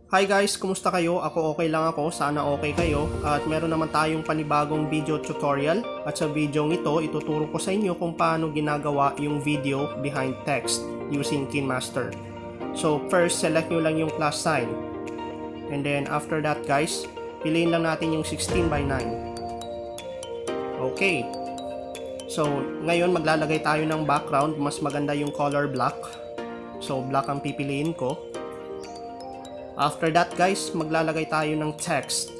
Hi guys, kumusta kayo? Ako okay lang ako, sana okay kayo. At meron naman tayong panibagong video tutorial. At sa video ito, ituturo ko sa inyo kung paano ginagawa yung video behind text using Kinemaster. So first, select nyo lang yung plus sign. And then after that guys, piliin lang natin yung 16:9. Okay. So ngayon maglalagay tayo ng background. Mas maganda yung color black. So black ang pipiliin ko. After that guys, maglalagay tayo ng text.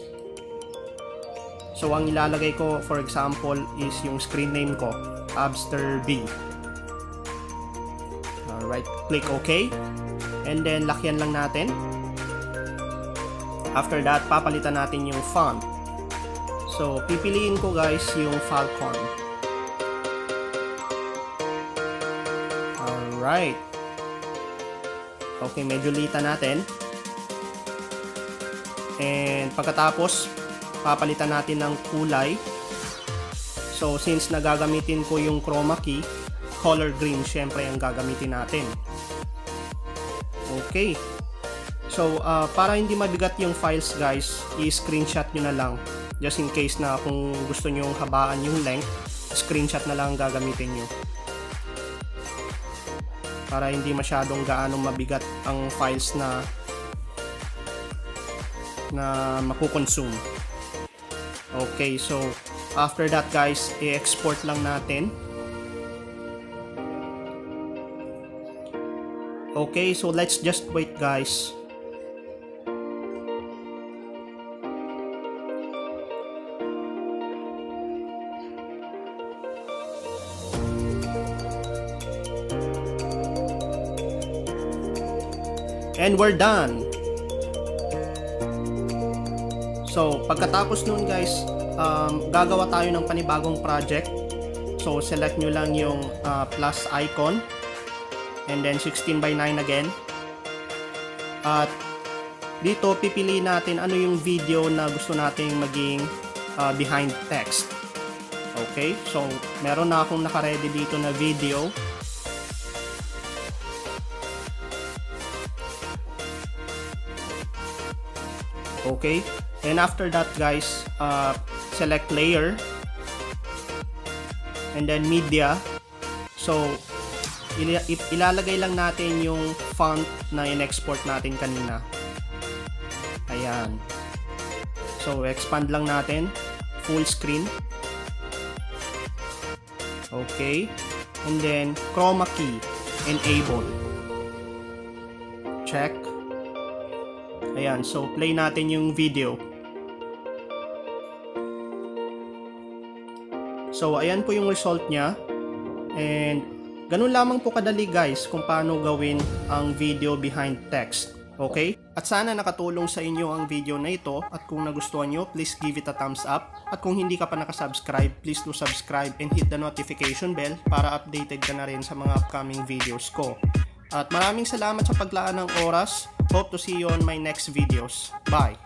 So ang ilalagay ko for example is yung screen name ko, Abster B. Alright, click OK. And then lakyan lang natin. After that, papalitan natin yung font. So pipiliin ko guys yung Falcon. Alright. Okay, medyo lita natin. And pagkatapos, papalitan natin ng kulay. So, since nagagamitin ko yung chroma key, color green syempre ang gagamitin natin. Okay. So, para hindi mabigat yung files guys, i-screenshot nyo na lang. Just in case na kung gusto nyo habaan yung length, screenshot na lang ang gagamitin nyo. Para hindi masyadong gaanong mabigat ang files na makukonsume. Okay, so after that guys, i-export lang natin. Okay, so let's just wait guys. And we're done. So, pagkatapos nun guys, gagawa tayo ng panibagong project. So, select nyo lang yung plus icon. And then 16:9 again. At dito, pipiliin natin ano yung video na gusto nating maging behind text. Okay? So, meron na akong nakaredy dito na video. Okay? And after that guys, select layer and then media. So ilalagay lang natin yung font na in-export natin kanina. Ayan. So expand lang natin, full screen. Okay. And then chroma key enable. Check. Ayan, so play natin yung video. So, ayan po yung result niya. And, ganun lamang po kadali guys kung paano gawin ang video behind text. Okay? At sana nakatulong sa inyo ang video na ito. At kung nagustuhan nyo, please give it a thumbs up. At kung hindi ka pa nakasubscribe, please do subscribe and hit the notification bell para updated ka na rin sa mga upcoming videos ko. At maraming salamat sa paglaan ng oras. Hope to see you on my next videos. Bye!